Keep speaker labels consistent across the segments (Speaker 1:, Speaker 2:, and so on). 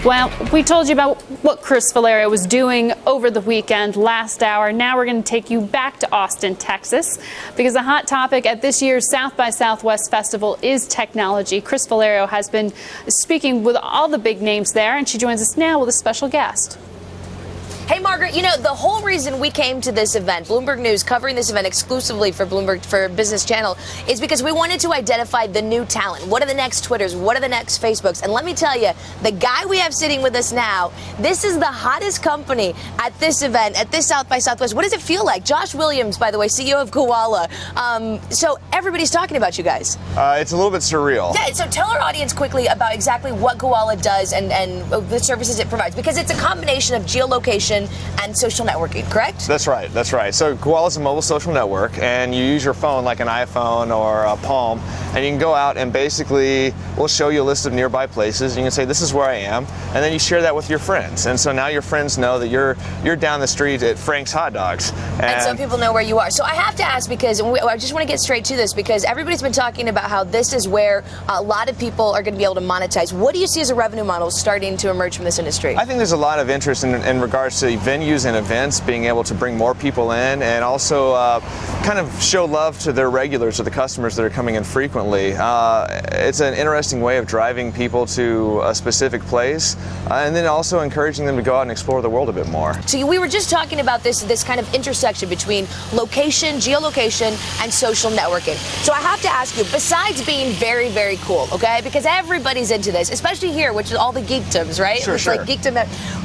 Speaker 1: Well, we told you about what Cris Valerio was doing over the weekend last hour. Now we're going to take you back to Austin, Texas, because the hot topic at this year's South by Southwest Festival is technology. Cris Valerio has been speaking with all the big names there, and she joins us now with a special guest.
Speaker 2: Hey, Margaret, you know, the whole reason we came to this event, Bloomberg News covering this event exclusively for Bloomberg, for Business Channel, is because we wanted to identify the new talent. What are the next Twitters? What are the next Facebooks? And let me tell you, the guy we have sitting with us now, this is the hottest company at this event, at this South by Southwest. What does it feel like? Josh Williams, by the way, CEO of Gowalla. So everybody's talking about you guys.
Speaker 3: It's a little bit surreal.
Speaker 2: Yeah, so tell our audience quickly about exactly what Gowalla does and the services it provides, because it's a combination of geolocation and social networking, correct?
Speaker 3: That's right. That's right. So Gowalla is a mobile social network, and you use your phone like an iPhone or a Palm, and you can go out and basically we'll show you a list of nearby places. You can say, this is where I am, and then you share that with your friends. And so now your friends know that you're down the street at Frank's Hot Dogs.
Speaker 2: And so people know where you are. So I have to ask, because I just want to get straight to this, because everybody's been talking about how this is where a lot of people are going to be able to monetize. What do you see as a revenue model starting to emerge from this industry?
Speaker 3: I think there's a lot of interest in regards to venues and events being able to bring more people in, and also kind of show love to their regulars or the customers that are coming in frequently. It's an interesting way of driving people to a specific place, and then also encouraging them to go out and explore the world a bit more.
Speaker 2: So we were just talking about this kind of intersection between location, geolocation, and social networking. So I have to ask you, besides being very, very cool, okay, because everybody's into this, especially here, which is all the geekdoms, right?
Speaker 3: Sure,
Speaker 2: it's
Speaker 3: sure.
Speaker 2: Like geekdom.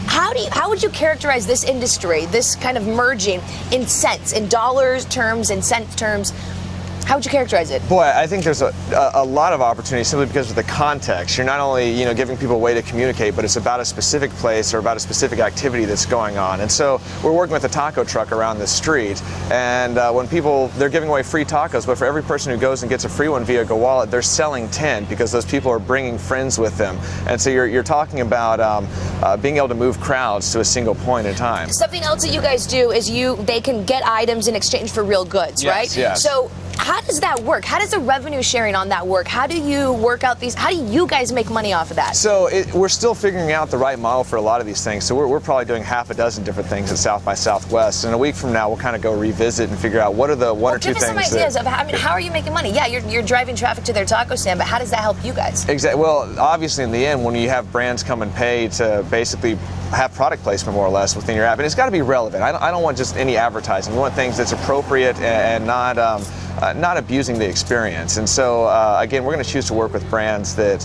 Speaker 2: How would you characterize this industry, this kind of merging in cents, in dollars terms, in cent terms? How would you characterize it?
Speaker 3: Boy, I think there's a lot of opportunity simply because of the context. You're not only giving people a way to communicate, but it's about a specific place or about a specific activity that's going on. And so we're working with a taco truck around the street, and when they're giving away free tacos, but for every person who goes and gets a free one via Gowalla, they're selling 10 because those people are bringing friends with them. And so you're talking about being able to move crowds to a single point in time.
Speaker 2: Something else that you guys do is they can get items in exchange for real goods, right?
Speaker 3: Yes.
Speaker 2: So how does that work? How does the revenue sharing on that work? How do you work out these? How do you guys make money off of that?
Speaker 3: So we're still figuring out the right model for a lot of these things. So we're probably doing half a dozen different things at South by Southwest. And a week from now, we'll kind of go revisit and figure out what are the one or two things.
Speaker 2: Give us some ideas of how are you making money? Yeah, you're driving traffic to their taco stand, but how does that help you guys?
Speaker 3: Exactly. Well, obviously, in the end, when you have brands come and pay to basically have product placement more or less within your app, and it's got to be relevant. I don't want just any advertising. We want things that's appropriate and not abusing the experience. And so, again, we're going to choose to work with brands that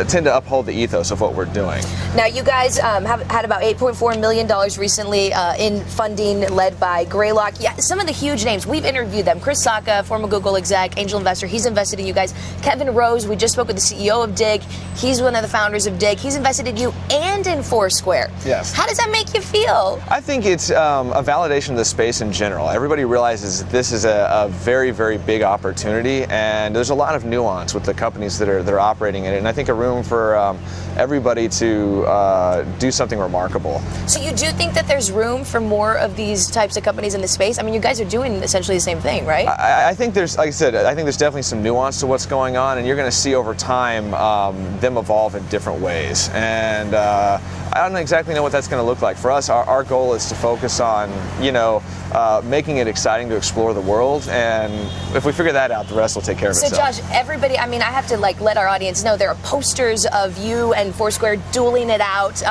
Speaker 3: tend to uphold the ethos of what we're doing.
Speaker 2: Now, you guys have had about $8.4 million recently in funding led by Greylock. Yeah, some of the huge names, we've interviewed them. Chris Sacca, former Google exec, angel investor, he's invested in you guys. Kevin Rose, we just spoke with the CEO of Dig. He's one of the founders of Dig. He's invested in you and in FOURSQUARE.
Speaker 3: Yes.
Speaker 2: How does that make you feel?
Speaker 3: I think it's a validation of the space in general. Everybody realizes this is a very, very big opportunity, and there's a lot of nuance with the companies that are operating in it, and I think a room for everybody to do something remarkable.
Speaker 2: So you do think that there's room for more of these types of companies in the space? I mean, you guys are doing essentially the same thing, right?
Speaker 3: I think there's, like I said, I think there's definitely some nuance to what's going on, and you're going to see over time them evolve in different ways. And I don't exactly know what that's going to look like. For us, our goal is to focus on, making it exciting to explore the world, and if we figure that out, the rest will take care of itself.
Speaker 2: So Josh, everybody, I mean, I have to let our audience know there are posters of you and FOURSQUARE dueling it out,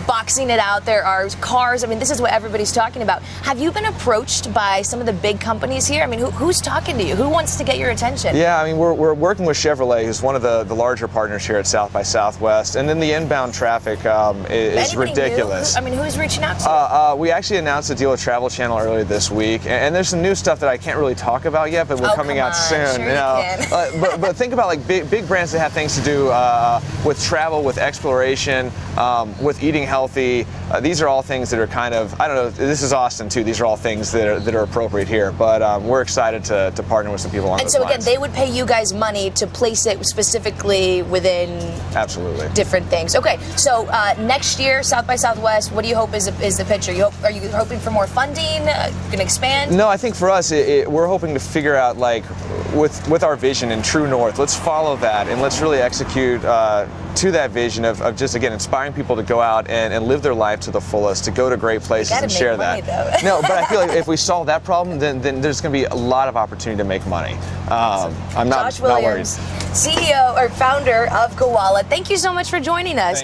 Speaker 2: boxing it out. There are cars. I mean, this is what everybody's talking about. Have you been approached by some of the big companies here? I mean, who's talking to you? Who wants to get your attention?
Speaker 3: Yeah, I mean, we're working with Chevrolet, who's one of the larger partners here at South by Southwest, and then the inbound traffic is ridiculous.
Speaker 2: Who's reaching out to you?
Speaker 3: We actually announced a deal with Travel Channel earlier this week, and there's some new stuff that I can't really talk about yet, but we're coming out soon.
Speaker 2: Sure
Speaker 3: but think about like big brands that have things to do with travel, with exploration, with eating healthy. These are all things that are kind of, I don't know, this is Austin too. These are all things that are appropriate here, but we're excited to partner with some people on those lines.
Speaker 2: And so again, they would pay you guys money to place it specifically within
Speaker 3: absolutely
Speaker 2: different things. Okay, so next year, South by Southwest, what do you hope is the picture? Are you hoping for more funding? Going to expand?
Speaker 3: No, I think for us, we're hoping to figure out like with our vision and true north, let's follow that and let's really execute to that vision of just, again, inspiring people to go out and live their life to the fullest, to go to great places and share that. No, but I feel like if we solve that problem, then there's going to be a lot of opportunity to make money. I'm not worried.
Speaker 2: CEO or founder of Gowalla, thank you so much for joining us.